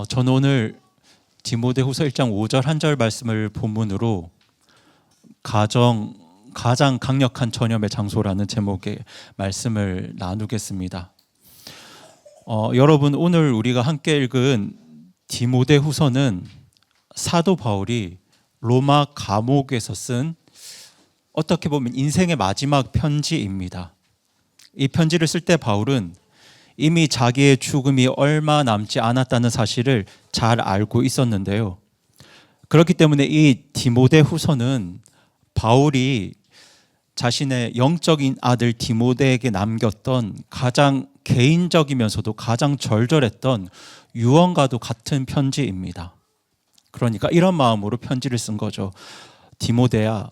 저는 오늘 디모데후서 1장 5절 한 절 말씀을 본문으로 가장 강력한 전염의 장소라는 제목의 말씀을 나누겠습니다. 여러분, 오늘 우리가 함께 읽은 디모데후서는 사도 바울이 로마 감옥에서 쓴 어떻게 보면 인생의 마지막 편지입니다. 이 편지를 쓸 때 바울은 이미 자기의 죽음이 얼마 남지 않았다는 사실을 잘 알고 있었는데요. 그렇기 때문에 이 디모데후서는 바울이 자신의 영적인 아들 디모데에게 남겼던 가장 개인적이면서도 가장 절절했던 유언과도 같은 편지입니다. 그러니까 이런 마음으로 편지를 쓴 거죠. 디모데야,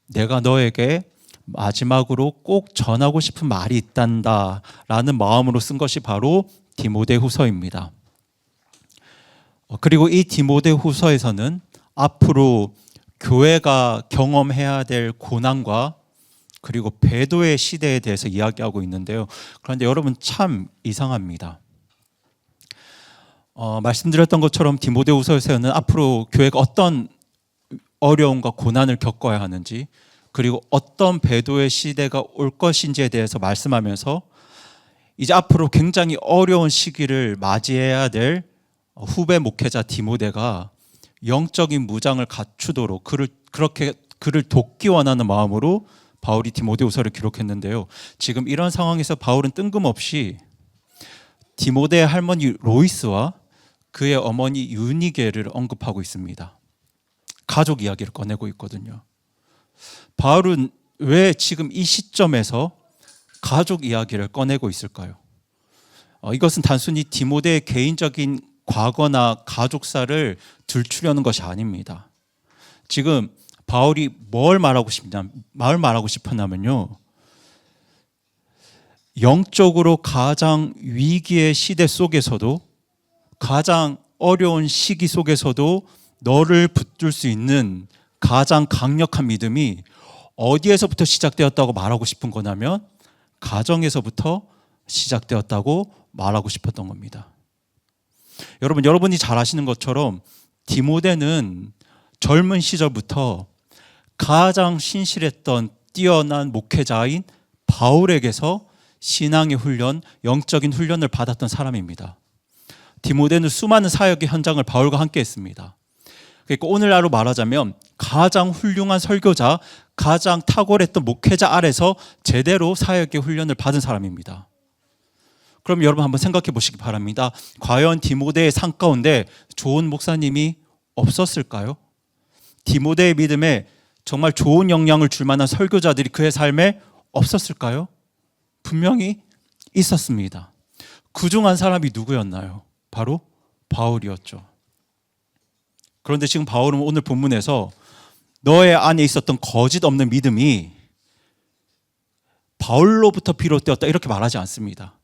내가 너에게 마지막으로 꼭 전하고 싶은 말이 있단다 라는 마음으로 쓴 것이 바로 디모데후서입니다. 그리고 이 디모데후서에서는 앞으로 교회가 경험해야 될 고난과 그리고 배도의 시대에 대해서 이야기하고 있는데요. 그런데 여러분, 참 이상합니다. 말씀드렸던 것처럼 디모데후서에서는 앞으로 교회가 어떤 어려움과 고난을 겪어야 하는지, 그리고 어떤 배도의 시대가 올 것인지에 대해서 말씀하면서 이제 앞으로 굉장히 어려운 시기를 맞이해야 될 후배 목회자 디모데가 영적인 무장을 갖추도록 그를 돕기 원하는 마음으로 바울이 디모데후서를 기록했는데요. 지금 이런 상황에서 바울은 뜬금없이 디모데의 할머니 로이스와 그의 어머니 유니게를 언급하고 있습니다. 가족 이야기를 꺼내고 있거든요. 바울은 왜 지금 이 시점에서 가족 이야기를 꺼내고 있을까요? 이것은 단순히 디모데의 개인적인 과거나 가족사를 들추려는 것이 아닙니다. 지금 바울이 뭘 말하고 싶었냐면요, 영적으로 가장 위기의 시대 속에서도, 가장 어려운 시기 속에서도 너를 붙들 수 있는 가장 강력한 믿음이 어디에서부터 시작되었다고 말하고 싶은 거냐면 가정에서부터 시작되었다고 말하고 싶었던 겁니다. 여러분이 잘 아시는 것처럼 디모데는 젊은 시절부터 가장 신실했던 뛰어난 목회자인 바울에게서 신앙의 훈련, 영적인 훈련을 받았던 사람입니다. 디모데는 수많은 사역의 현장을 바울과 함께 했습니다. 그러니까 오늘날로 말하자면 가장 훌륭한 설교자, 가장 탁월했던 목회자 아래서 제대로 사역의 훈련을 받은 사람입니다. 그럼 여러분 한번 생각해 보시기 바랍니다. 과연 디모데의 삶 가운데 좋은 목사님이 없었을까요? 디모데의 믿음에 정말 좋은 영향을 줄 만한 설교자들이 그의 삶에 없었을까요? 분명히 있었습니다. 그중 한 사람이 누구였나요? 바로 바울이었죠. 그런데 지금 바울은 오늘 본문에서 너의 안에 있었던 거짓 없는 믿음이 바울로부터 비롯되었다 이렇게 말하지 않습니다.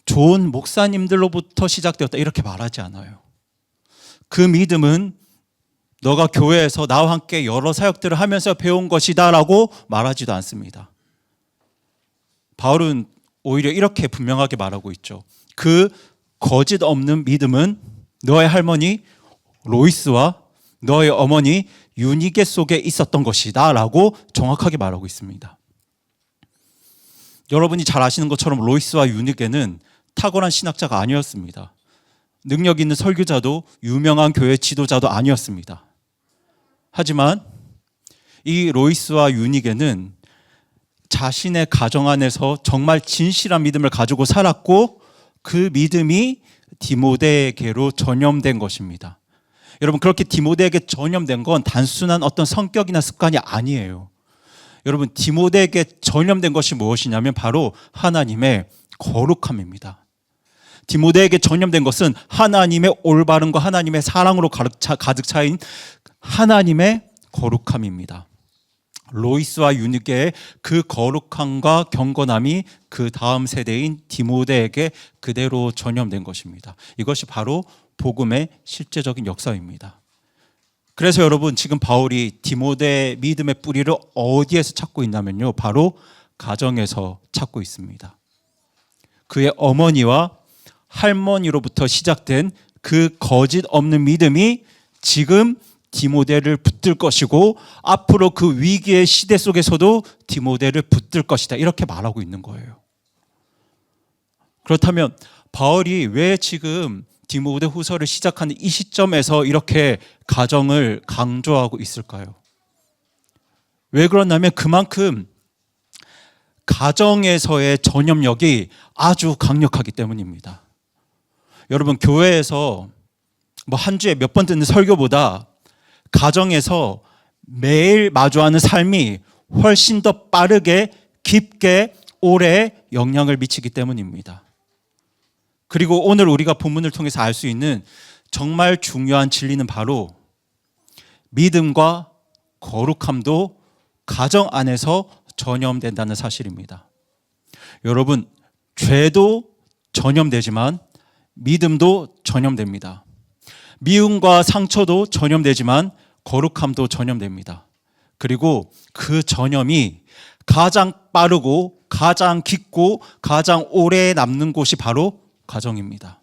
좋은 목사님들로부터 시작되었다 이렇게 말하지 않아요. 그 믿음은 너가 교회에서 나와 함께 여러 사역들을 하면서 배운 것이다 라고 말하지도 않습니다. 바울은 오히려 이렇게 분명하게 말하고 있죠. 그 거짓 없는 믿음은 너의 할머니 로이스와 너의 어머니 유니게 속에 있었던 것이다 라고 정확하게 말하고 있습니다. 여러분이 잘 아시는 것처럼 로이스와 유니게는 탁월한 신학자가 아니었습니다. 능력 있는 설교자도 유명한 교회 지도자도 아니었습니다. 하지만 이 로이스와 유니게는 자신의 가정 안에서 정말 진실한 믿음을 가지고 살았고 그 믿음이 디모데에게로 전염된 것입니다. 여러분, 그렇게 디모데에게 전염된 건 단순한 어떤 성격이나 습관이 아니에요. 여러분, 디모데에게 전염된 것이 무엇이냐면 바로 하나님의 거룩함입니다. 디모데에게 전염된 것은 하나님의 올바름과 하나님의 사랑으로 가득 차인 하나님의 거룩함입니다. 로이스와 유니게의 그 거룩함과 경건함이 그 다음 세대인 디모데에게 그대로 전염된 것입니다. 이것이 바로 복음의 실제적인 역사입니다. 그래서 여러분, 지금 바울이 디모데의 믿음의 뿌리를 어디에서 찾고 있냐면요, 바로 가정에서 찾고 있습니다. 그의 어머니와 할머니로부터 시작된 그 거짓 없는 믿음이 지금 디모데를 붙들 것이고 앞으로 그 위기의 시대 속에서도 디모데를 붙들 것이다. 이렇게 말하고 있는 거예요. 그렇다면 바울이 왜 지금 디모데 후서를 시작하는 이 시점에서 이렇게 가정을 강조하고 있을까요? 왜 그러냐면 그만큼 가정에서의 전염력이 아주 강력하기 때문입니다. 여러분, 교회에서 뭐 한 주에 몇 번 듣는 설교보다 가정에서 매일 마주하는 삶이 훨씬 더 빠르게, 깊게, 오래 영향을 미치기 때문입니다. 그리고 오늘 우리가 본문을 통해서 알 수 있는 정말 중요한 진리는 바로 믿음과 거룩함도 가정 안에서 전염된다는 사실입니다. 여러분, 죄도 전염되지만 믿음도 전염됩니다. 미움과 상처도 전염되지만 거룩함도 전염됩니다. 그리고 그 전염이 가장 빠르고 가장 깊고 가장 오래 남는 곳이 바로 가정입니다.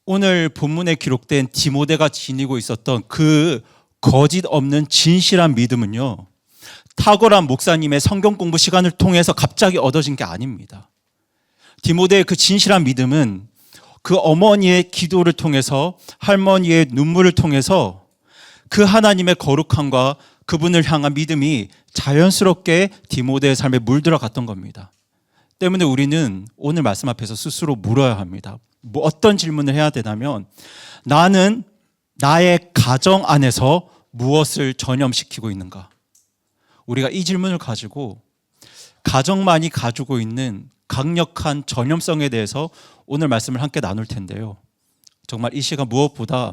오늘 본문에 기록된 디모데가 지니고 있었던 그 거짓 없는 진실한 믿음은요, 탁월한 목사님의 성경 공부 시간을 통해서 갑자기 얻어진 게 아닙니다. 디모데의 그 진실한 믿음은 그 어머니의 기도를 통해서, 할머니의 눈물을 통해서 그 하나님의 거룩함과 그분을 향한 믿음이 자연스럽게 디모데의 삶에 물들어갔던 겁니다. 때문에 우리는 오늘 말씀 앞에서 스스로 물어야 합니다. 뭐 어떤 질문을 해야 되냐면, 나는 나의 가정 안에서 무엇을 전염시키고 있는가? 우리가 이 질문을 가지고 가정만이 가지고 있는 강력한 전염성에 대해서 오늘 말씀을 함께 나눌 텐데요. 정말 이 시간 무엇보다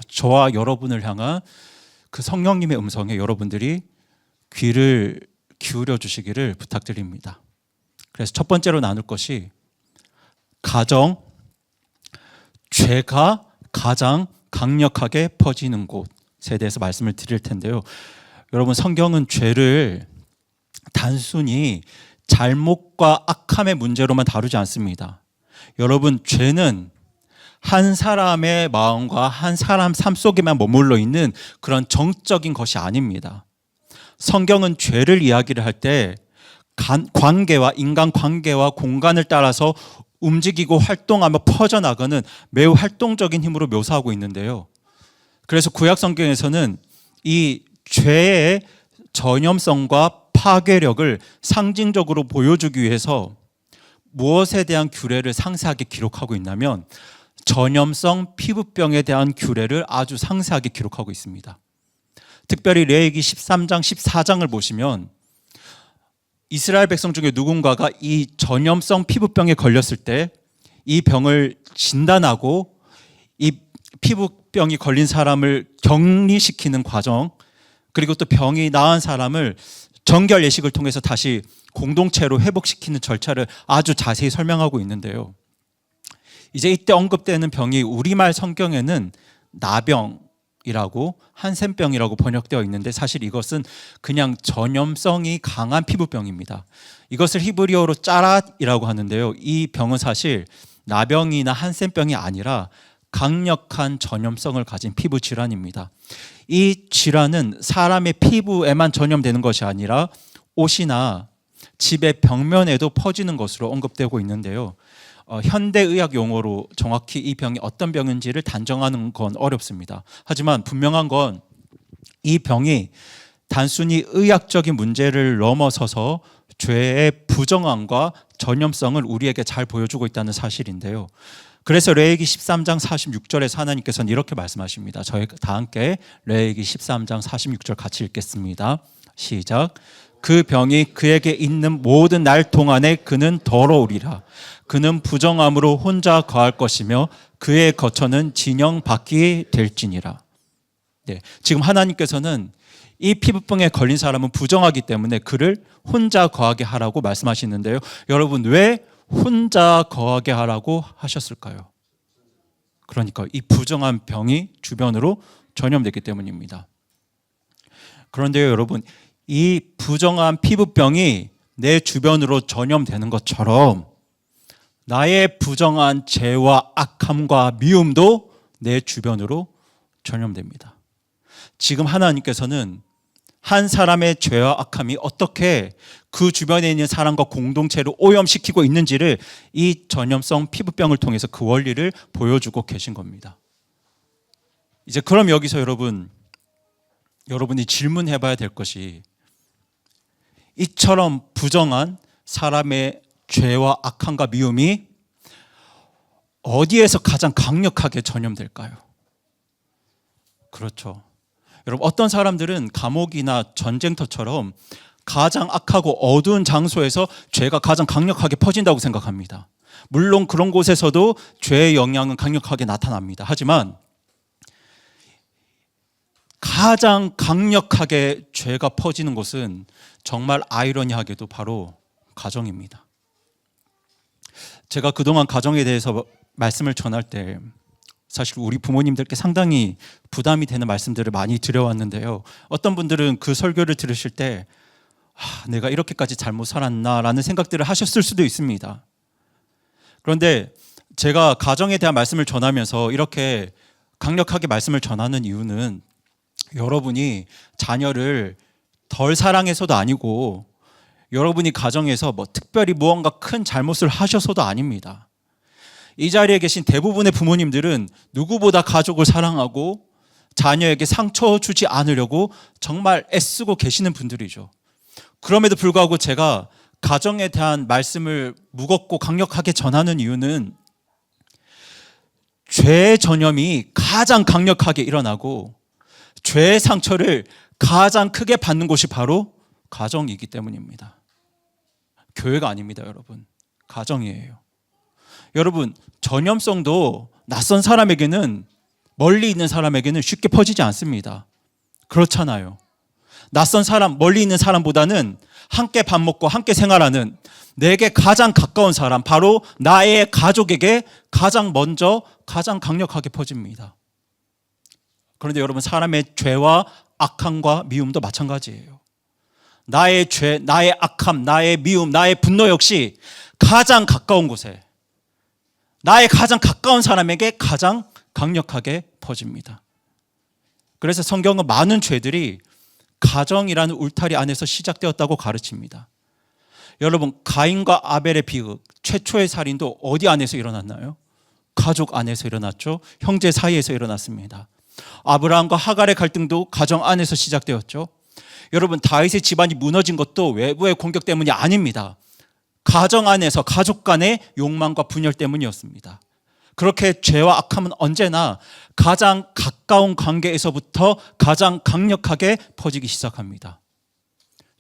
저와 여러분을 향한 그 성령님의 음성에 여러분들이 귀를 기울여 주시기를 부탁드립니다. 그래서 첫 번째로 나눌 것이 가정, 죄가 가장 강력하게 퍼지는 곳에 대해서 말씀을 드릴 텐데요. 여러분, 성경은 죄를 단순히 잘못과 악함의 문제로만 다루지 않습니다. 여러분, 죄는 한 사람의 마음과 한 사람 삶 속에만 머물러 있는 그런 정적인 것이 아닙니다. 성경은 죄를 이야기를 할 때 관계와, 인간 관계와 공간을 따라서 움직이고 활동하며 퍼져나가는 매우 활동적인 힘으로 묘사하고 있는데요. 그래서 구약 성경에서는 이 죄의 전염성과 파괴력을 상징적으로 보여주기 위해서 무엇에 대한 규례를 상세하게 기록하고 있냐면 전염성 피부병에 대한 규례를 아주 상세하게 기록하고 있습니다. 특별히 레위기 13장, 14장을 보시면 이스라엘 백성 중에 누군가가 이 전염성 피부병에 걸렸을 때 이 병을 진단하고 이 피부병이 걸린 사람을 격리시키는 과정, 그리고 또 병이 나은 사람을 정결 예식을 통해서 다시 공동체로 회복시키는 절차를 아주 자세히 설명하고 있는데요. 이제 이때 언급되는 병이 우리말 성경에는 나병이라고 한센병이라고 번역되어 있는데 사실 이것은 그냥 전염성이 강한 피부병입니다. 이것을 히브리어로 짜랏이라고 하는데요. 이 병은 사실 나병이나 한센병이 아니라 강력한 전염성을 가진 피부 질환입니다. 이 질환은 사람의 피부에만 전염되는 것이 아니라 옷이나 집의 벽면에도 퍼지는 것으로 언급되고 있는데요. 현대의학 용어로 정확히 이 병이 어떤 병인지를 단정하는 건 어렵습니다. 하지만 분명한 건 이 병이 단순히 의학적인 문제를 넘어서서 죄의 부정함과 전염성을 우리에게 잘 보여주고 있다는 사실인데요. 그래서 레위기 13장 46절에서 하나님께서는 이렇게 말씀하십니다. 저희 다 함께 레위기 13장 46절 같이 읽겠습니다. 시작. 그 병이 그에게 있는 모든 날 동안에 그는 더러우리라. 그는 부정함으로 혼자 거할 것이며 그의 거처는 진영 밖이 될지니라. 네, 지금 하나님께서는 이 피부병에 걸린 사람은 부정하기 때문에 그를 혼자 거하게 하라고 말씀하시는데요. 여러분, 왜 혼자 거하게 하라고 하셨을까요? 그러니까 이 부정한 병이 주변으로 전염됐기 때문입니다. 그런데요, 여러분, 이 부정한 피부병이 내 주변으로 전염되는 것처럼 나의 부정한 죄와 악함과 미움도 내 주변으로 전염됩니다. 지금 하나님께서는 한 사람의 죄와 악함이 어떻게 그 주변에 있는 사람과 공동체를 오염시키고 있는지를 이 전염성 피부병을 통해서 그 원리를 보여주고 계신 겁니다. 이제 그럼 여기서 여러분이 질문해 봐야 될 것이, 이처럼 부정한 사람의 죄와 악함과 미움이 어디에서 가장 강력하게 전염될까요? 그렇죠. 여러분, 어떤 사람들은 감옥이나 전쟁터처럼 가장 악하고 어두운 장소에서 죄가 가장 강력하게 퍼진다고 생각합니다. 물론 그런 곳에서도 죄의 영향은 강력하게 나타납니다. 하지만 가장 강력하게 죄가 퍼지는 곳은 정말 아이러니하게도 바로 가정입니다. 제가 그동안 가정에 대해서 말씀을 전할 때 사실 우리 부모님들께 상당히 부담이 되는 말씀들을 많이 드려왔는데요. 어떤 분들은 그 설교를 들으실 때 내가 이렇게까지 잘못 살았나라는 생각들을 하셨을 수도 있습니다. 그런데 제가 가정에 대한 말씀을 전하면서 이렇게 강력하게 말씀을 전하는 이유는 여러분이 자녀를 덜 사랑해서도 아니고 여러분이 가정에서 특별히 무언가 큰 잘못을 하셔서도 아닙니다. 이 자리에 계신 대부분의 부모님들은 누구보다 가족을 사랑하고 자녀에게 상처 주지 않으려고 정말 애쓰고 계시는 분들이죠. 그럼에도 불구하고 제가 가정에 대한 말씀을 무겁고 강력하게 전하는 이유는 죄의 전염이 가장 강력하게 일어나고 죄의 상처를 가장 크게 받는 곳이 바로 가정이기 때문입니다. 교회가 아닙니다, 여러분. 가정이에요. 여러분, 전염성도 낯선 사람에게는, 멀리 있는 사람에게는 쉽게 퍼지지 않습니다. 그렇잖아요. 낯선 사람, 멀리 있는 사람보다는 함께 밥 먹고 함께 생활하는 내게 가장 가까운 사람, 바로 나의 가족에게 가장 먼저 가장 강력하게 퍼집니다. 그런데 여러분, 사람의 죄와 악함과 미움도 마찬가지예요. 나의 죄, 나의 악함, 나의 미움, 나의 분노 역시 가장 가까운 곳에, 나의 가장 가까운 사람에게 가장 강력하게 퍼집니다. 그래서 성경은 많은 죄들이 가정이라는 울타리 안에서 시작되었다고 가르칩니다. 여러분, 가인과 아벨의 비극, 최초의 살인도 어디 안에서 일어났나요? 가족 안에서 일어났죠. 형제 사이에서 일어났습니다. 아브라함과 하갈의 갈등도 가정 안에서 시작되었죠. 여러분, 다윗의 집안이 무너진 것도 외부의 공격 때문이 아닙니다. 가정 안에서 가족 간의 욕망과 분열 때문이었습니다. 그렇게 죄와 악함은 언제나 가장 가까운 관계에서부터 가장 강력하게 퍼지기 시작합니다.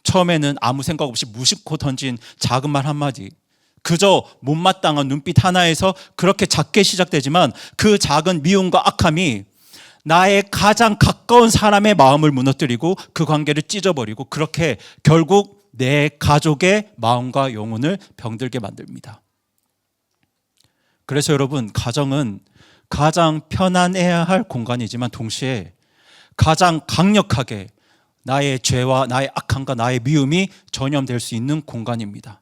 처음에는 아무 생각 없이 무심코 던진 작은 말 한마디, 그저 못마땅한 눈빛 하나에서 그렇게 작게 시작되지만 그 작은 미움과 악함이 나의 가장 가까운 사람의 마음을 무너뜨리고 그 관계를 찢어버리고 그렇게 결국 내 가족의 마음과 영혼을 병들게 만듭니다. 그래서 여러분, 가정은 가장 편안해야 할 공간이지만 동시에 가장 강력하게 나의 죄와 나의 악함과 나의 미움이 전염될 수 있는 공간입니다.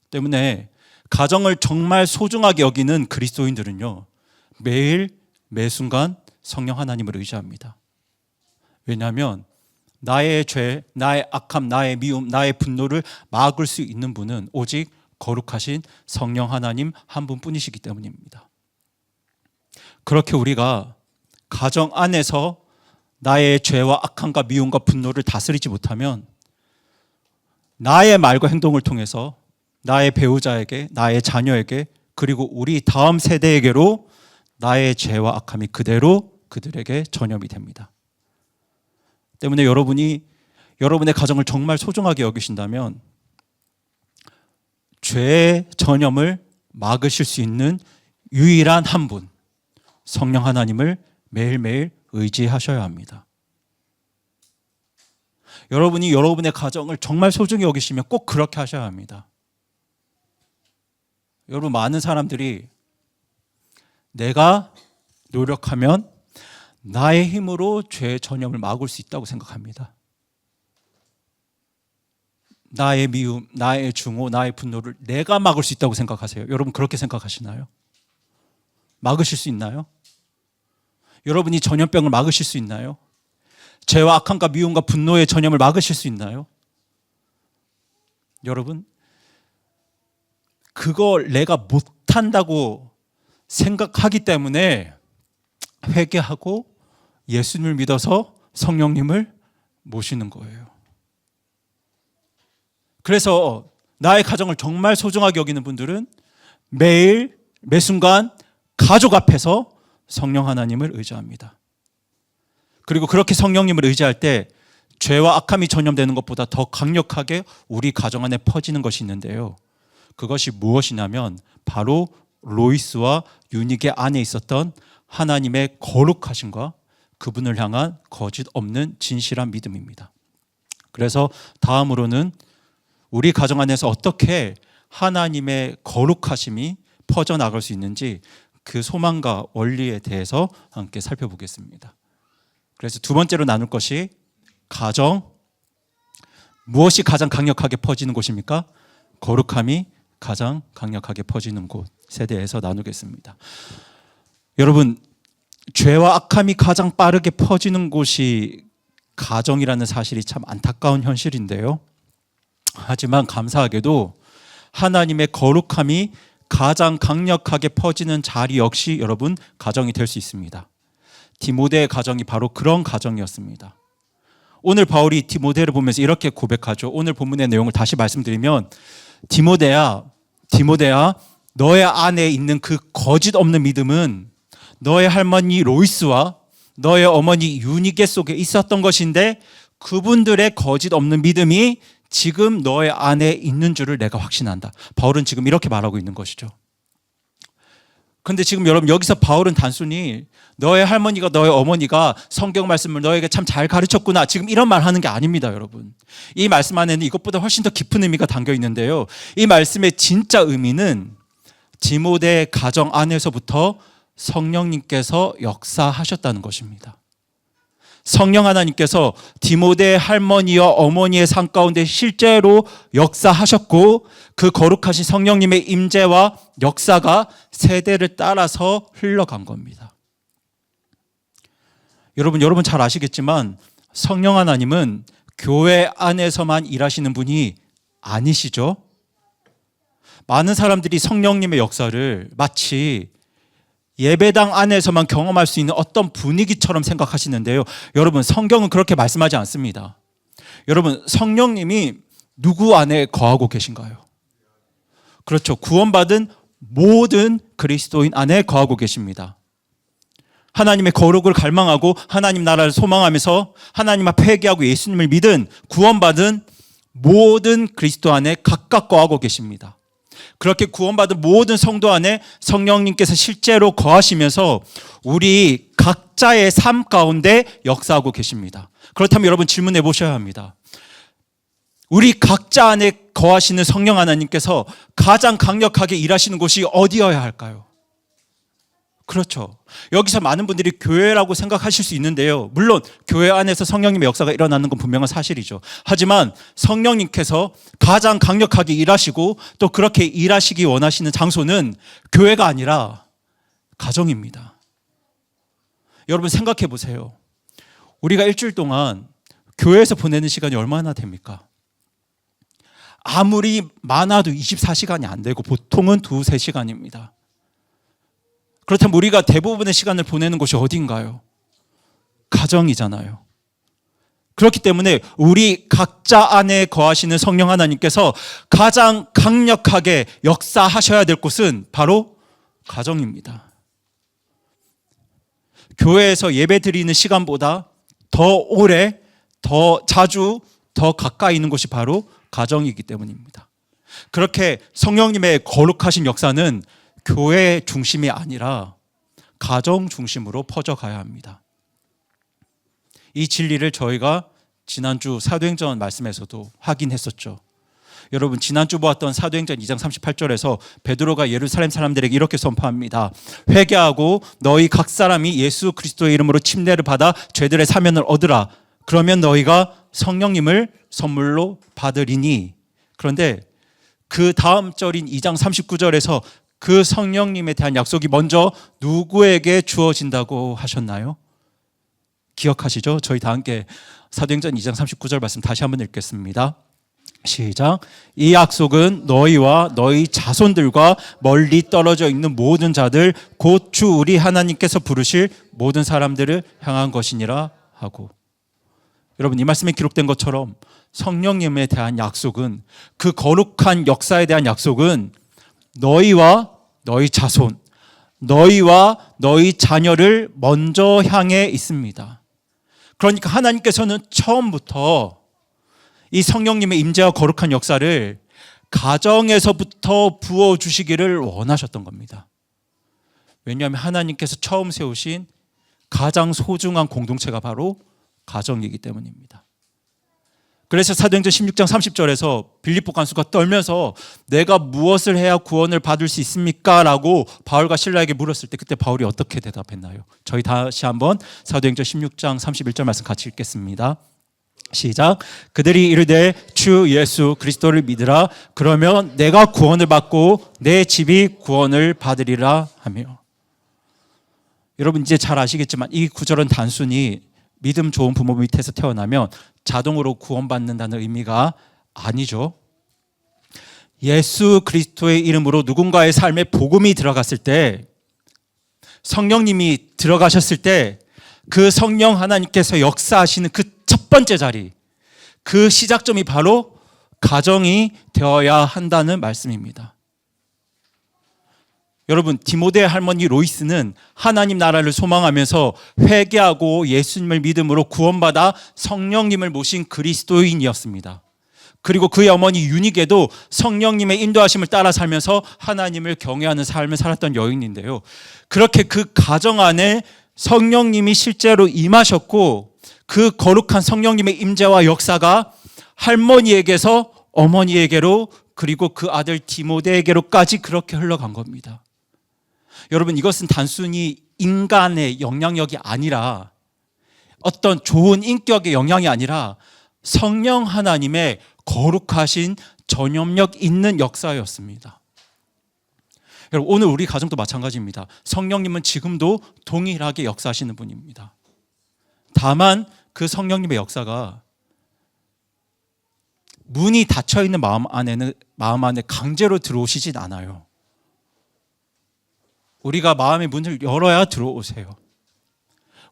때문에 가정을 정말 소중하게 여기는 그리스도인들은요, 매일 매순간 성령 하나님을 의지합니다. 왜냐하면 나의 죄, 나의 악함, 나의 미움, 나의 분노를 막을 수 있는 분은 오직 거룩하신 성령 하나님 한 분뿐이시기 때문입니다. 그렇게 우리가 가정 안에서 나의 죄와 악함과 미움과 분노를 다스리지 못하면 나의 말과 행동을 통해서 나의 배우자에게, 나의 자녀에게, 그리고 우리 다음 세대에게로 나의 죄와 악함이 그대로 그들에게 전염이 됩니다. 때문에 여러분이 여러분의 가정을 정말 소중하게 여기신다면 죄의 전염을 막으실 수 있는 유일한 한 분, 성령 하나님을 매일매일 의지하셔야 합니다. 여러분이 여러분의 가정을 정말 소중히 여기시면 꼭 그렇게 하셔야 합니다. 여러분, 많은 사람들이 내가 노력하면 나의 힘으로 죄의 전염을 막을 수 있다고 생각합니다. 나의 미움, 나의 증오, 나의 분노를 내가 막을 수 있다고 생각하세요? 여러분 그렇게 생각하시나요? 막으실 수 있나요? 여러분이 전염병을 막으실 수 있나요? 죄와 악함과 미움과 분노의 전염을 막으실 수 있나요? 여러분, 그걸 내가 못한다고 생각하기 때문에 회개하고 예수님을 믿어서 성령님을 모시는 거예요. 그래서 나의 가정을 정말 소중하게 여기는 분들은 매일 매순간 가족 앞에서 성령 하나님을 의지합니다. 그리고 그렇게 성령님을 의지할 때 죄와 악함이 전염되는 것보다 더 강력하게 우리 가정 안에 퍼지는 것이 있는데요. 그것이 무엇이냐면 바로 로이스와 유닉의 안에 있었던 하나님의 거룩하심과 그분을 향한 거짓 없는 진실한 믿음입니다. 그래서 다음으로는 우리 가정 안에서 어떻게 하나님의 거룩하심이 퍼져나갈 수 있는지 그 소망과 원리에 대해서 함께 살펴보겠습니다. 그래서 두 번째로 나눌 것이 가정, 무엇이 가장 강력하게 퍼지는 곳입니까? 거룩함이 가장 강력하게 퍼지는 곳에 대해서 나누겠습니다. 여러분, 죄와 악함이 가장 빠르게 퍼지는 곳이 가정이라는 사실이 참 안타까운 현실인데요. 하지만 감사하게도 하나님의 거룩함이 가장 강력하게 퍼지는 자리 역시 여러분 가정이 될 수 있습니다. 디모데의 가정이 바로 그런 가정이었습니다. 오늘 바울이 디모데를 보면서 이렇게 고백하죠. 오늘 본문의 내용을 다시 말씀드리면 디모데야 너의 안에 있는 그 거짓 없는 믿음은 너의 할머니 로이스와 너의 어머니 유니게 속에 있었던 것인데 그분들의 거짓 없는 믿음이 지금 너의 안에 있는 줄을 내가 확신한다. 바울은 지금 이렇게 말하고 있는 것이죠. 그런데 지금 여러분 여기서 바울은 단순히 너의 할머니가 너의 어머니가 성경 말씀을 너에게 참 잘 가르쳤구나 지금 이런 말 하는 게 아닙니다. 여러분 이 말씀 안에는 이것보다 훨씬 더 깊은 의미가 담겨 있는데요. 이 말씀의 진짜 의미는 디모데 가정 안에서부터 성령님께서 역사하셨다는 것입니다. 성령 하나님께서 디모데 할머니와 어머니의 삶 가운데 실제로 역사하셨고 그 거룩하신 성령님의 임재와 역사가 세대를 따라서 흘러간 겁니다. 여러분 잘 아시겠지만 성령 하나님은 교회 안에서만 일하시는 분이 아니시죠? 많은 사람들이 성령님의 역사를 마치 예배당 안에서만 경험할 수 있는 어떤 분위기처럼 생각하시는데요. 여러분 성경은 그렇게 말씀하지 않습니다. 여러분 성령님이 누구 안에 거하고 계신가요? 그렇죠. 구원받은 모든 그리스도인 안에 거하고 계십니다. 하나님의 거룩을 갈망하고 하나님 나라를 소망하면서 하나님 앞에 회개하고 예수님을 믿은 구원받은 모든 그리스도 안에 각각 거하고 계십니다. 그렇게 구원받은 모든 성도 안에 성령님께서 실제로 거하시면서 우리 각자의 삶 가운데 역사하고 계십니다. 그렇다면 여러분 질문해 보셔야 합니다. 우리 각자 안에 거하시는 성령 하나님께서 가장 강력하게 일하시는 곳이 어디여야 할까요? 그렇죠. 여기서 많은 분들이 교회라고 생각하실 수 있는데요. 물론 교회 안에서 성령님의 역사가 일어나는 건 분명한 사실이죠. 하지만 성령님께서 가장 강력하게 일하시고 또 그렇게 일하시기 원하시는 장소는 교회가 아니라 가정입니다. 여러분 생각해 보세요. 우리가 일주일 동안 교회에서 보내는 시간이 얼마나 됩니까? 아무리 많아도 24시간이 안 되고 보통은 2-3시간입니다. 그렇다면 우리가 대부분의 시간을 보내는 곳이 어딘가요? 가정이잖아요. 그렇기 때문에 우리 각자 안에 거하시는 성령 하나님께서 가장 강력하게 역사하셔야 될 곳은 바로 가정입니다. 교회에서 예배 드리는 시간보다 더 오래, 더 자주, 더 가까이 있는 곳이 바로 가정이기 때문입니다. 그렇게 성령님의 거룩하신 역사는 교회 중심이 아니라 가정 중심으로 퍼져가야 합니다. 이 진리를 저희가 지난주 사도행전 말씀에서도 확인했었죠. 여러분 지난주 보았던 사도행전 2장 38절에서 베드로가 예루살렘 사람들에게 이렇게 선포합니다. 회개하고 너희 각 사람이 예수 그리스도의 이름으로 침례를 받아 죄들의 사면을 얻으라. 그러면 너희가 성령님을 선물로 받으리니 그런데 그 다음 절인 2장 39절에서 그 성령님에 대한 약속이 먼저 누구에게 주어진다고 하셨나요? 기억하시죠? 저희 다 함께 사도행전 2장 39절 말씀 다시 한번 읽겠습니다. 시작. 이 약속은 너희와 너희 자손들과 멀리 떨어져 있는 모든 자들 곧 주 우리 하나님께서 부르실 모든 사람들을 향한 것이니라 하고. 여러분, 이 말씀에 기록된 것처럼 성령님에 대한 약속은, 그 거룩한 역사에 대한 약속은 너희와 너희 자손, 너희와 너희 자녀를 먼저 향해 있습니다. 그러니까 하나님께서는 처음부터 이 성령님의 임재와 거룩한 역사를 가정에서부터 부어주시기를 원하셨던 겁니다. 왜냐하면 하나님께서 처음 세우신 가장 소중한 공동체가 바로 가정이기 때문입니다. 그래서 사도행전 16장 30절에서 빌립보 간수가 떨면서 내가 무엇을 해야 구원을 받을 수 있습니까? 라고 바울과 실라에게 물었을 때 그때 바울이 어떻게 대답했나요? 저희 다시 한번 사도행전 16장 31절 말씀 같이 읽겠습니다. 시작. 그들이 이르되 주 예수 그리스도를 믿으라. 그러면 내가 구원을 받고 내 집이 구원을 받으리라 하며. 여러분 이제 잘 아시겠지만 이 구절은 단순히 믿음 좋은 부모 밑에서 태어나면 자동으로 구원받는다는 의미가 아니죠. 예수 그리스도의 이름으로 누군가의 삶에 복음이 들어갔을 때, 성령님이 들어가셨을 때 그 성령 하나님께서 역사하시는 그 첫 번째 자리, 그 시작점이 바로 가정이 되어야 한다는 말씀입니다. 여러분, 디모데의 할머니 로이스는 하나님 나라를 소망하면서 회개하고 예수님을 믿음으로 구원받아 성령님을 모신 그리스도인이었습니다. 그리고 그의 어머니 유니게도 성령님의 인도하심을 따라 살면서 하나님을 경외하는 삶을 살았던 여인인데요. 그렇게 그 가정 안에 성령님이 실제로 임하셨고, 그 거룩한 성령님의 임재와 역사가 할머니에게서 어머니에게로, 그리고 그 아들 디모데에게로까지 그렇게 흘러간 겁니다. 여러분, 이것은 단순히 인간의 영향력이 아니라, 어떤 좋은 인격의 영향이 아니라 성령 하나님의 거룩하신 전염력 있는 역사였습니다. 여러분, 오늘 우리 가정도 마찬가지입니다. 성령님은 지금도 동일하게 역사하시는 분입니다. 다만 그 성령님의 역사가 문이 닫혀있는 마음 안에 강제로 들어오시진 않아요. 우리가 마음의 문을 열어야 들어오세요.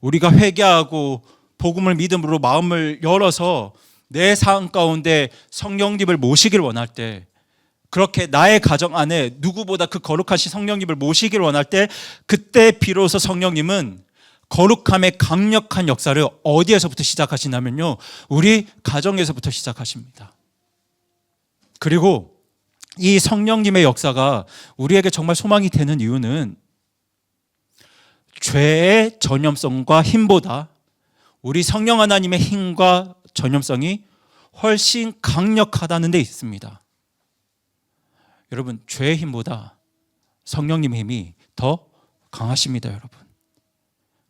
우리가 회개하고 복음을 믿음으로 마음을 열어서 내 삶 가운데 성령님을 모시길 원할 때, 그렇게 나의 가정 안에 누구보다 그 거룩하신 성령님을 모시길 원할 때, 그때 비로소 성령님은 거룩함의 강력한 역사를 어디에서부터 시작하시냐면요, 우리 가정에서부터 시작하십니다. 그리고 이 성령님의 역사가 우리에게 정말 소망이 되는 이유는 죄의 전염성과 힘보다 우리 성령 하나님의 힘과 전염성이 훨씬 강력하다는 데 있습니다. 여러분, 죄의 힘보다 성령님의 힘이 더 강하십니다, 여러분.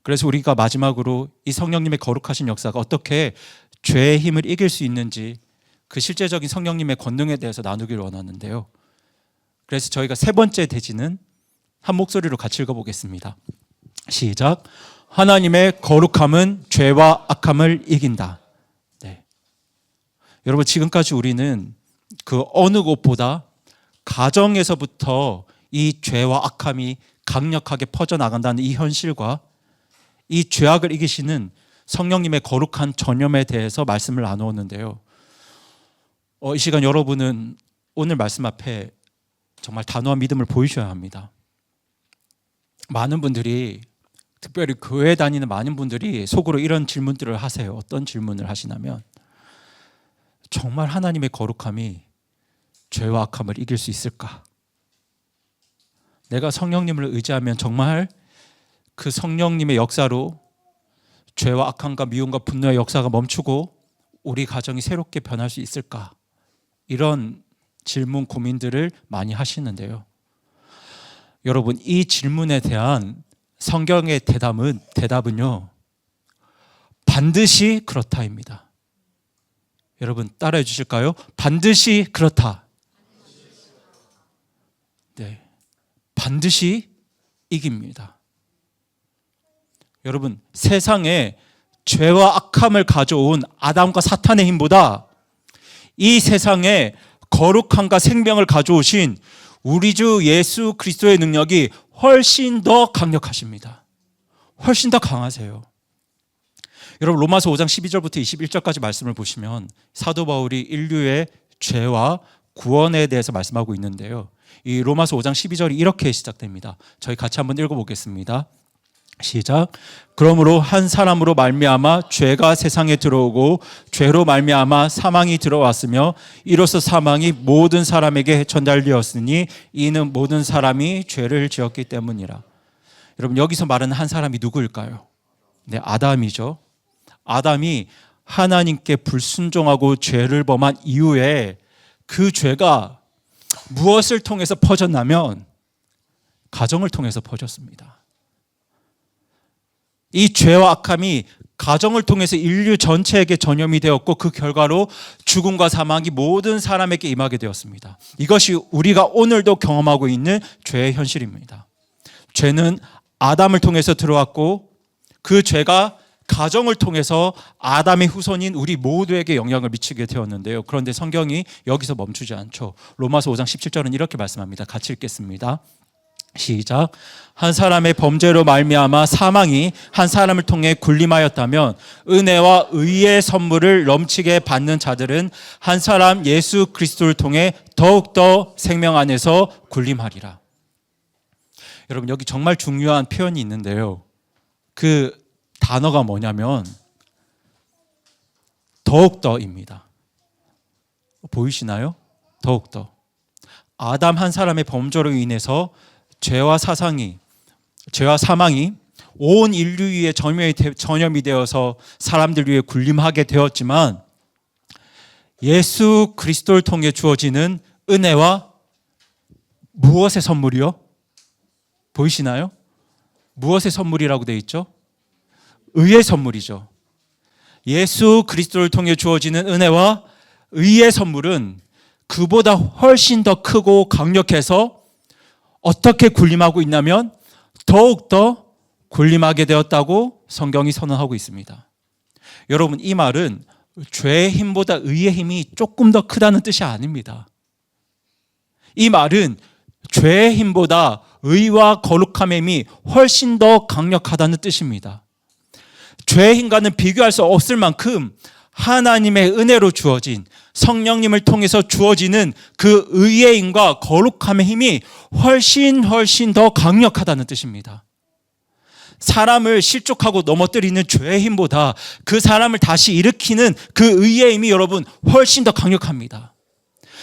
그래서 우리가 마지막으로 이 성령님의 거룩하신 역사가 어떻게 죄의 힘을 이길 수 있는지, 그 실제적인 성령님의 권능에 대해서 나누기를 원하는데요. 그래서 저희가 세 번째 대지는 한 목소리로 같이 읽어보겠습니다. 시작. 하나님의 거룩함은 죄와 악함을 이긴다. 네. 여러분, 지금까지 우리는 그 어느 곳보다 가정에서부터 이 죄와 악함이 강력하게 퍼져나간다는 이 현실과 이 죄악을 이기시는 성령님의 거룩한 전염에 대해서 말씀을 나누었는데요. 이 시간 여러분은 오늘 말씀 앞에 정말 단호한 믿음을 보이셔야 합니다. 많은 분들이, 특별히 교회 다니는 많은 분들이 속으로 이런 질문들을 하세요. 어떤 질문을 하시냐면, 정말 하나님의 거룩함이 죄와 악함을 이길 수 있을까? 내가 성령님을 의지하면 정말 그 성령님의 역사로 죄와 악함과 미움과 분노의 역사가 멈추고 우리 가정이 새롭게 변할 수 있을까? 이런 질문, 고민들을 많이 하시는데요. 여러분, 이 질문에 대한 성경의 대답은요, 반드시 그렇다입니다. 여러분 따라해 주실까요? 반드시 그렇다. 네, 반드시 이깁니다. 여러분, 세상에 죄와 악함을 가져온 아담과 사탄의 힘보다 이 세상에 거룩함과 생명을 가져오신 우리 주 예수 그리스도의 능력이 훨씬 더 강력하십니다. 훨씬 더 강하세요. 여러분, 로마서 5장 12절부터 21절까지 말씀을 보시면 사도 바울이 인류의 죄와 구원에 대해서 말씀하고 있는데요. 이 로마서 5장 12절이 이렇게 시작됩니다. 저희 같이 한번 읽어보겠습니다. 시작. 그러므로 한 사람으로 말미암아 죄가 세상에 들어오고 죄로 말미암아 사망이 들어왔으며 이로써 사망이 모든 사람에게 전달되었으니 이는 모든 사람이 죄를 지었기 때문이라. 여러분, 여기서 말하는 한 사람이 누구일까요? 네, 아담이죠. 아담이 하나님께 불순종하고 죄를 범한 이후에 그 죄가 무엇을 통해서 퍼졌냐면 가정을 통해서 퍼졌습니다. 이 죄와 악함이 가정을 통해서 인류 전체에게 전염이 되었고 그 결과로 죽음과 사망이 모든 사람에게 임하게 되었습니다. 이것이 우리가 오늘도 경험하고 있는 죄의 현실입니다. 죄는 아담을 통해서 들어왔고 그 죄가 가정을 통해서 아담의 후손인 우리 모두에게 영향을 미치게 되었는데요. 그런데 성경이 여기서 멈추지 않죠. 로마서 5장 17절은 이렇게 말씀합니다. 같이 읽겠습니다. 시작. 한 사람의 범죄로 말미암아 사망이 한 사람을 통해 군림하였다면 은혜와 의의 선물을 넘치게 받는 자들은 한 사람 예수 그리스도를 통해 더욱더 생명 안에서 군림하리라. 여러분, 여기 정말 중요한 표현이 있는데요. 그 단어가 뭐냐면 더욱더입니다. 보이시나요? 더욱더. 아담 한 사람의 범죄로 인해서 죄와 사망이 온 인류 위에 전염이 되어서 사람들 위에 군림하게 되었지만 예수 그리스도를 통해 주어지는 은혜와 무엇의 선물이요? 보이시나요? 무엇의 선물이라고 되어 있죠? 의의 선물이죠. 예수 그리스도를 통해 주어지는 은혜와 의의 선물은 그보다 훨씬 더 크고 강력해서 어떻게 군림하고 있냐면 더욱더 군림하게 되었다고 성경이 선언하고 있습니다. 여러분, 이 말은 죄의 힘보다 의의 힘이 조금 더 크다는 뜻이 아닙니다. 이 말은 죄의 힘보다 의와 거룩함의 힘이 훨씬 더 강력하다는 뜻입니다. 죄의 힘과는 비교할 수 없을 만큼 하나님의 은혜로 주어진 성령님을 통해서 주어지는 그 의의 힘과 거룩함의 힘이 훨씬 더 강력하다는 뜻입니다. 사람을 실족하고 넘어뜨리는 죄의 힘보다 그 사람을 다시 일으키는 그 의의 힘이 여러분 훨씬 더 강력합니다.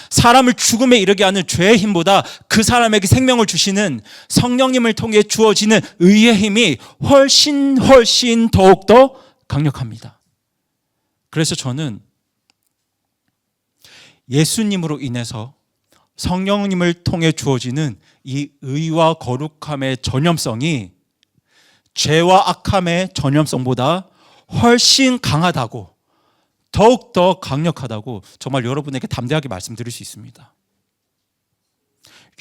사람을 죽음에 이르게 하는 죄의 힘보다 그 사람에게 생명을 주시는 성령님을 통해 주어지는 의의 힘이 훨씬 더욱더 강력합니다. 그래서 저는 예수님으로 인해서 성령님을 통해 주어지는 이 의와 거룩함의 전염성이 죄와 악함의 전염성보다 훨씬 강하다고, 더욱더 강력하다고 정말 여러분에게 담대하게 말씀드릴 수 있습니다.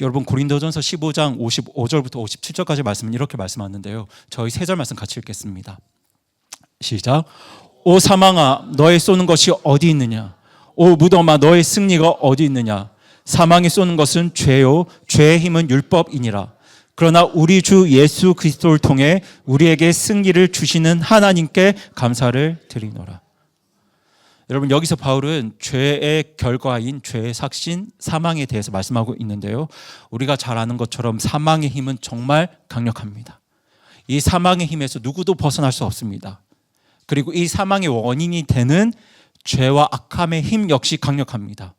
여러분, 고린도전서 15장 55절부터 57절까지 말씀은 이렇게 말씀하는데요. 저희 세 절 말씀 같이 읽겠습니다. 시작. 오 사망아, 너의 쏘는 것이 어디 있느냐? 오 무덤아, 너의 승리가 어디 있느냐? 사망이 쏘는 것은 죄요, 죄의 힘은 율법이니라. 그러나 우리 주 예수 그리스도를 통해 우리에게 승리를 주시는 하나님께 감사를 드리노라. 여러분, 여기서 바울은 죄의 결과인 죄의 삭신, 사망에 대해서 말씀하고 있는데요. 우리가 잘 아는 것처럼 사망의 힘은 정말 강력합니다. 이 사망의 힘에서 누구도 벗어날 수 없습니다. 그리고 이 사망의 원인이 되는 죄와 악함의 힘 역시 강력합니다.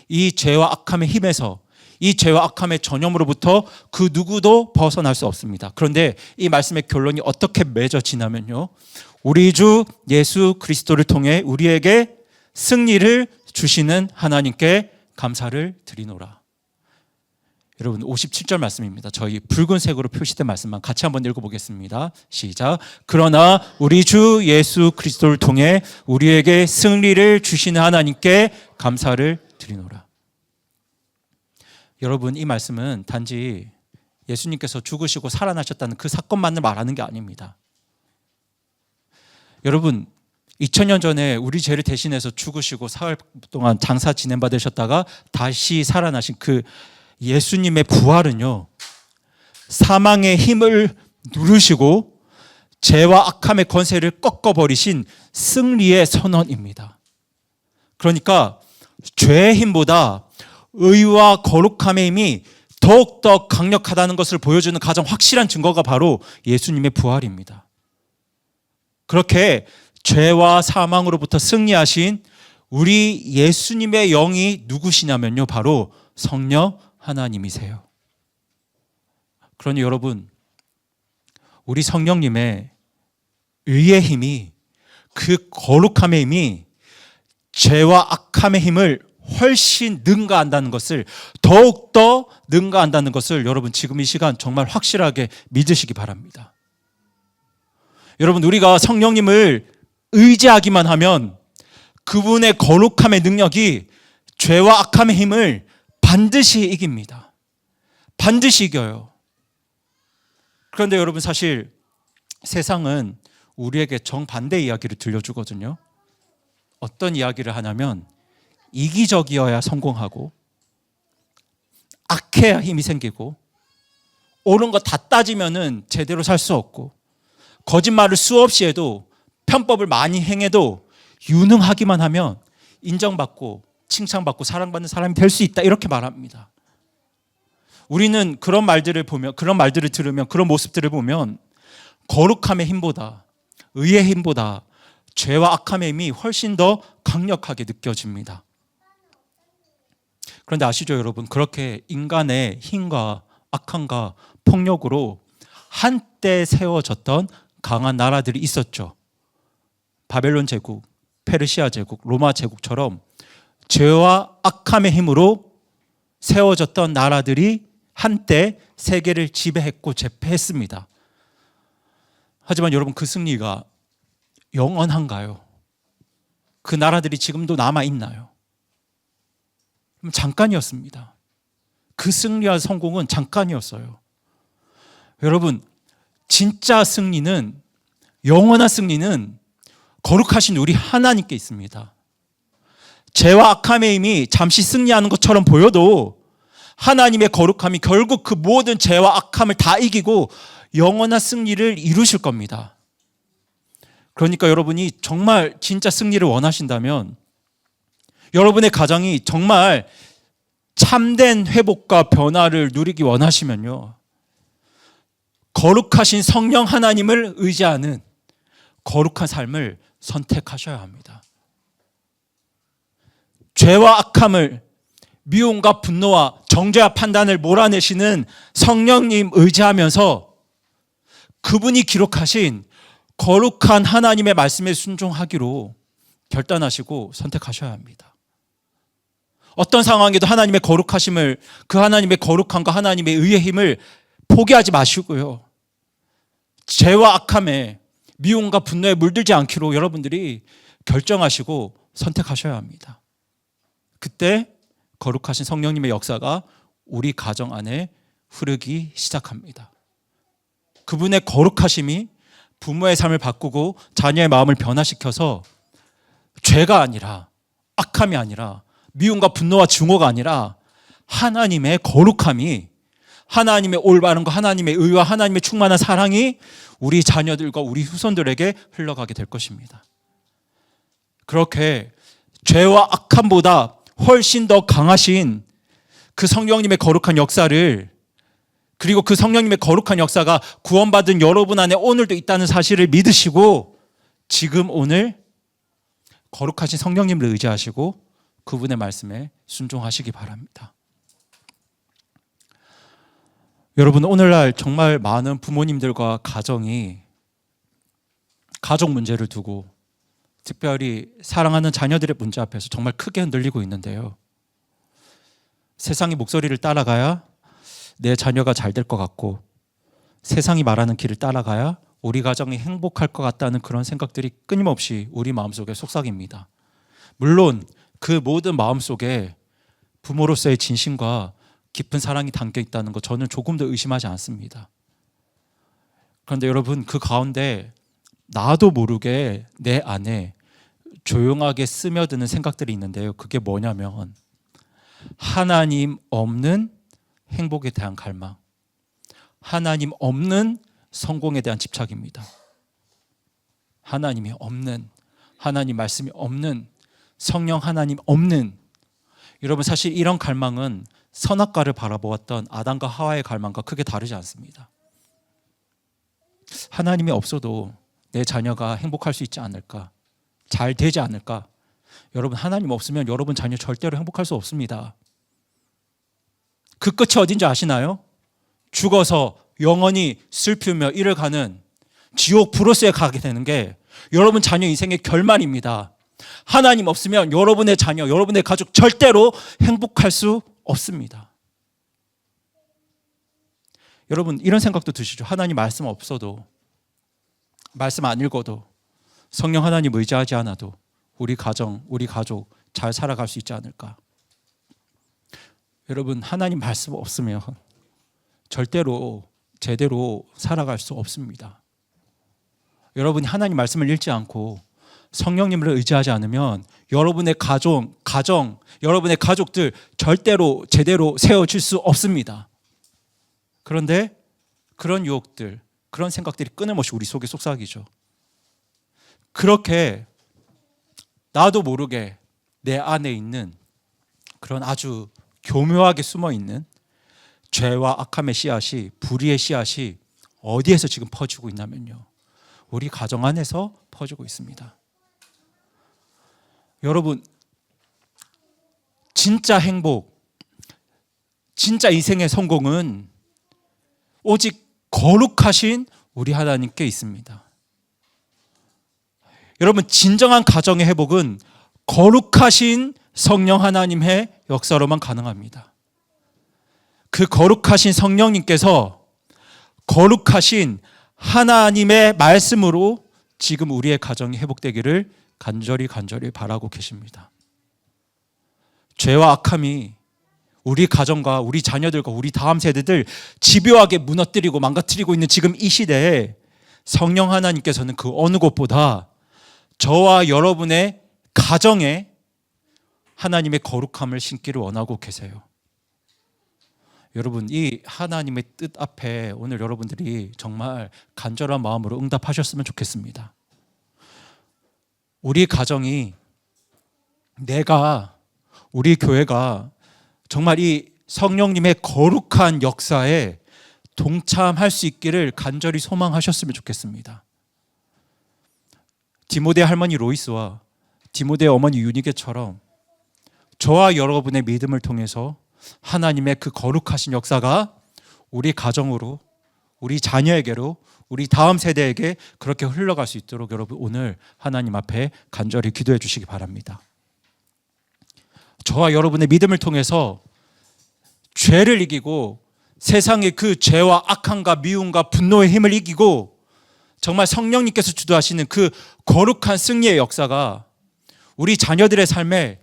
이 죄와 악함의 힘에서, 이 죄와 악함의 전염으로부터 그 누구도 벗어날 수 없습니다. 그런데 이 말씀의 결론이 어떻게 맺어지냐면요, 우리 주 예수 그리스도를 통해 우리에게 승리를 주시는 하나님께 감사를 드리노라. 여러분 57절 말씀입니다. 저희 붉은색으로 표시된 말씀만 같이 한번 읽어보겠습니다. 시작. 그러나 우리 주 예수 그리스도를 통해 우리에게 승리를 주시는 하나님께 감사를 드리노라. 여러분, 이 말씀은 단지 예수님께서 죽으시고 살아나셨다는 그 사건만을 말하는 게 아닙니다. 여러분, 2000년 전에 우리 죄를 대신해서 죽으시고 사흘 동안 장사 진행받으셨다가 다시 살아나신 그 예수님의 부활은요, 사망의 힘을 누르시고 죄와 악함의 권세를 꺾어버리신 승리의 선언입니다. 그러니까 죄의 힘보다 의와 거룩함의 힘이 더욱더 강력하다는 것을 보여주는 가장 확실한 증거가 바로 예수님의 부활입니다. 그렇게 죄와 사망으로부터 승리하신 우리 예수님의 영이 누구시냐면요, 바로 성령 하나님이세요. 그러니 여러분, 우리 성령님의 의의 힘이, 그 거룩함의 힘이 죄와 악함의 힘을 훨씬 능가한다는 것을, 더욱더 능가한다는 것을 여러분 지금 이 시간 정말 확실하게 믿으시기 바랍니다. 여러분, 우리가 성령님을 의지하기만 하면 그분의 거룩함의 능력이 죄와 악함의 힘을 반드시 이깁니다. 반드시 이겨요. 그런데 여러분, 사실 세상은 우리에게 정반대 이야기를 들려주거든요. 어떤 이야기를 하냐면 이기적이어야 성공하고 악해야 힘이 생기고 옳은 거 다 따지면은 제대로 살 수 없고 거짓말을 수없이 해도 편법을 많이 행해도 유능하기만 하면 인정받고 칭찬받고 사랑받는 사람이 될 수 있다, 이렇게 말합니다. 우리는 그런 말들을 보면, 그런 말들을 들으면, 그런 모습들을 보면 거룩함의 힘보다, 의의 힘보다 죄와 악함의 힘이 훨씬 더 강력하게 느껴집니다. 그런데 아시죠, 여러분? 그렇게 인간의 힘과 악함과 폭력으로 한때 세워졌던 강한 나라들이 있었죠. 바벨론 제국, 페르시아 제국, 로마 제국처럼 죄와 악함의 힘으로 세워졌던 나라들이 한때 세계를 지배했고 제패했습니다. 하지만 여러분, 그 승리가 영원한가요? 그 나라들이 지금도 남아있나요? 잠깐이었습니다. 그 승리와 성공은 잠깐이었어요. 여러분, 진짜 승리는, 영원한 승리는 거룩하신 우리 하나님께 있습니다. 죄와 악함의 힘이 잠시 승리하는 것처럼 보여도 하나님의 거룩함이 결국 그 모든 죄와 악함을 다 이기고 영원한 승리를 이루실 겁니다. 그러니까 여러분이 정말 진짜 승리를 원하신다면, 여러분의 가정이 정말 참된 회복과 변화를 누리기 원하시면요, 거룩하신 성령 하나님을 의지하는 거룩한 삶을 선택하셔야 합니다. 죄와 악함을, 미움과 분노와 정죄와 판단을 몰아내시는 성령님 의지하면서 그분이 기록하신 거룩한 하나님의 말씀에 순종하기로 결단하시고 선택하셔야 합니다. 어떤 상황에도 하나님의 거룩하심을, 그 하나님의 거룩함과 하나님의 의의 힘을 포기하지 마시고요, 죄와 악함에, 미움과 분노에 물들지 않기로 여러분들이 결정하시고 선택하셔야 합니다. 그때 거룩하신 성령님의 역사가 우리 가정 안에 흐르기 시작합니다. 그분의 거룩하심이 부모의 삶을 바꾸고 자녀의 마음을 변화시켜서 죄가 아니라, 악함이 아니라, 미움과 분노와 증오가 아니라 하나님의 거룩함이, 하나님의 올바른 것, 하나님의 의와 하나님의 충만한 사랑이 우리 자녀들과 우리 후손들에게 흘러가게 될 것입니다. 그렇게 죄와 악함보다 훨씬 더 강하신 그 성령님의 거룩한 역사를, 그리고 그 성령님의 거룩한 역사가 구원받은 여러분 안에 오늘도 있다는 사실을 믿으시고 지금 오늘 거룩하신 성령님을 의지하시고 그분의 말씀에 순종하시기 바랍니다. 여러분, 오늘날 정말 많은 부모님들과 가정이 가족 문제를 두고, 특별히 사랑하는 자녀들의 문제 앞에서 정말 크게 흔들리고 있는데요, 세상의 목소리를 따라가야 내 자녀가 잘 될 것 같고 세상이 말하는 길을 따라가야 우리 가정이 행복할 것 같다는 그런 생각들이 끊임없이 우리 마음속에 속삭입니다. 물론 그 모든 마음속에 부모로서의 진심과 깊은 사랑이 담겨 있다는 거 저는 조금도 의심하지 않습니다. 그런데 여러분, 그 가운데 나도 모르게 내 안에 조용하게 스며드는 생각들이 있는데요. 그게 뭐냐면 하나님 없는 행복에 대한 갈망, 하나님 없는 성공에 대한 집착입니다. 하나님이 없는, 하나님 말씀이 없는, 성령 하나님 없는. 여러분, 사실 이런 갈망은 선악과를 바라보았던 아담과 하와의 갈망과 크게 다르지 않습니다. 하나님이 없어도 내 자녀가 행복할 수 있지 않을까, 잘 되지 않을까. 여러분, 하나님 없으면 여러분 자녀 절대로 행복할 수 없습니다. 그 끝이 어딘지 아시나요? 죽어서 영원히 슬프며 이를 가는 지옥 브로스에 가게 되는 게 여러분 자녀 인생의 결말입니다. 하나님 없으면 여러분의 자녀, 여러분의 가족 절대로 행복할 수 없습니다. 여러분, 이런 생각도 드시죠. 하나님 말씀 없어도, 말씀 안 읽어도, 성령 하나님 의지하지 않아도 우리 가정, 우리 가족 잘 살아갈 수 있지 않을까. 여러분, 하나님 말씀 없으면 절대로 제대로 살아갈 수 없습니다. 여러분이 하나님 말씀을 읽지 않고 성령님을 의지하지 않으면 여러분의 가정, 여러분의 가족들 절대로 제대로 세워질 수 없습니다. 그런데 그런 유혹들, 그런 생각들이 끊임없이 우리 속에 속삭이죠. 그렇게 나도 모르게 내 안에 있는 그런 아주 교묘하게 숨어있는 죄와 악함의 씨앗이, 불의의 씨앗이 어디에서 지금 퍼지고 있냐면요, 우리 가정 안에서 퍼지고 있습니다. 여러분, 진짜 행복, 진짜 인생의 성공은 오직 거룩하신 우리 하나님께 있습니다. 여러분, 진정한 가정의 회복은 거룩하신 성령 하나님의 역사로만 가능합니다. 그 거룩하신 성령님께서 거룩하신 하나님의 말씀으로 지금 우리의 가정이 회복되기를 간절히 바라고 계십니다. 죄와 악함이 우리 가정과 우리 자녀들과 우리 다음 세대들 집요하게 무너뜨리고 망가뜨리고 있는 지금 이 시대에 성령 하나님께서는 그 어느 곳보다 저와 여러분의 가정에 하나님의 거룩함을 심기를 원하고 계세요. 여러분, 이 하나님의 뜻 앞에 오늘 여러분들이 정말 간절한 마음으로 응답하셨으면 좋겠습니다. 우리 가정이, 내가, 우리 교회가 정말 이 성령님의 거룩한 역사에 동참할 수 있기를 간절히 소망하셨으면 좋겠습니다. 디모데 할머니 로이스와 디모데 어머니 유니게처럼 저와 여러분의 믿음을 통해서 하나님의 그 거룩하신 역사가 우리 가정으로, 우리 자녀에게로, 우리 다음 세대에게 그렇게 흘러갈 수 있도록 여러분 오늘 하나님 앞에 간절히 기도해 주시기 바랍니다. 저와 여러분의 믿음을 통해서 죄를 이기고 세상의 그 죄와 악함과 미움과 분노의 힘을 이기고 정말 성령님께서 주도하시는 그 거룩한 승리의 역사가 우리 자녀들의 삶에,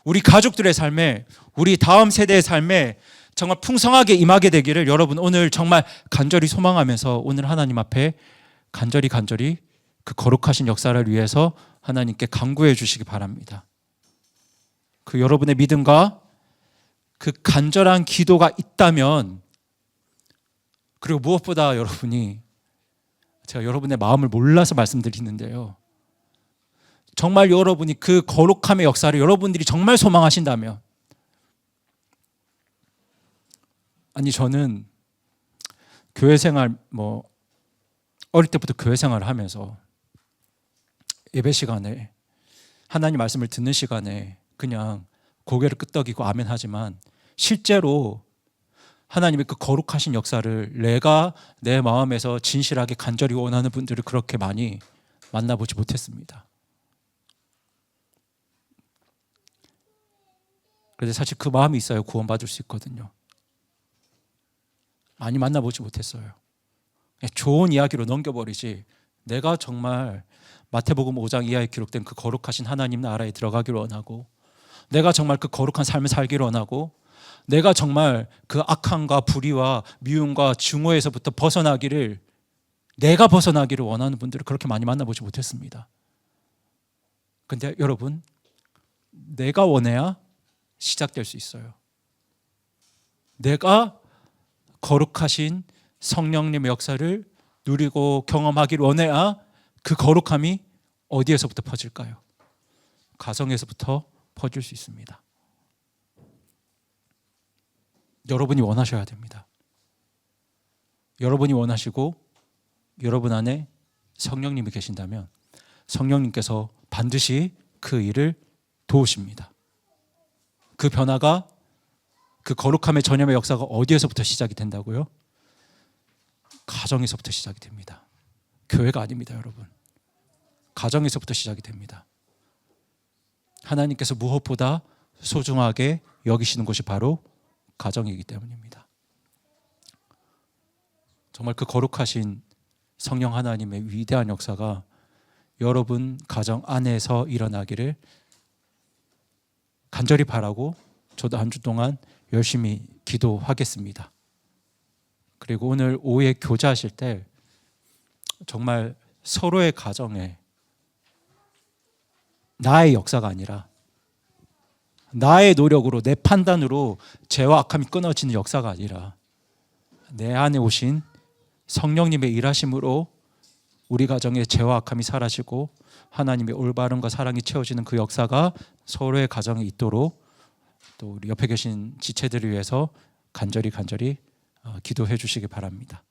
우리 가족들의 삶에, 우리 다음 세대의 삶에 정말 풍성하게 임하게 되기를 여러분 오늘 정말 간절히 소망하면서 오늘 하나님 앞에 간절히 그 거룩하신 역사를 위해서 하나님께 간구해 주시기 바랍니다. 그 여러분의 믿음과 그 간절한 기도가 있다면, 그리고 무엇보다 여러분이, 제가 여러분의 마음을 몰라서 말씀드리는데요, 정말 여러분이 그 거룩함의 역사를 여러분들이 정말 소망하신다면, 아니 저는 교회 생활 어릴 때부터 교회 생활을 하면서 예배 시간에 하나님 말씀을 듣는 시간에 그냥 고개를 끄덕이고 아멘 하지만 실제로 하나님의 그 거룩하신 역사를 내가 내 마음에서 진실하게 간절히 원하는 분들을 그렇게 많이 만나보지 못했습니다. 그런데 사실 그 마음이 있어야 구원받을 수 있거든요. 많이 만나보지 못했어요. 좋은 이야기로 넘겨버리지, 내가 정말 마태복음 5장 이하에 기록된 그 거룩하신 하나님 나라에 들어가기를 원하고, 내가 정말 그 거룩한 삶을 살기를 원하고, 내가 정말 그 악함과 불의와 미움과 증오에서부터 내가 벗어나기를 원하는 분들을 그렇게 많이 만나보지 못했습니다. 근데 여러분, 내가 원해야 시작될 수 있어요. 내가 거룩하신 성령님의 역사를 누리고 경험하기를 원해야 그 거룩함이 어디에서부터 퍼질까요? 가정에서부터 퍼질 수 있습니다. 여러분이 원하셔야 됩니다. 여러분이 원하시고 여러분 안에 성령님이 계신다면 성령님께서 반드시 그 일을 도우십니다. 그 변화가, 그 거룩함의 전염의 역사가 어디에서부터 시작이 된다고요? 가정에서부터 시작이 됩니다. 교회가 아닙니다, 여러분. 가정에서부터 시작이 됩니다. 하나님께서 무엇보다 소중하게 여기시는 곳이 바로 가정이기 때문입니다. 정말 그 거룩하신 성령 하나님의 위대한 역사가 여러분 가정 안에서 일어나기를 간절히 바라고, 저도 한 주 동안 열심히 기도하겠습니다. 그리고 오늘 오후에 교제하실 때 정말 서로의 가정에 나의 역사가 아니라 나의 노력으로, 내 판단으로 죄와 악함이 끊어지는 역사가 아니라 내 안에 오신 성령님의 일하심으로 우리 가정의 죄와 악함이 사라지고 하나님의 올바름과 사랑이 채워지는 그 역사가 서로의 가정에 있도록, 또 우리 옆에 계신 지체들을 위해서 간절히 기도해 주시기 바랍니다.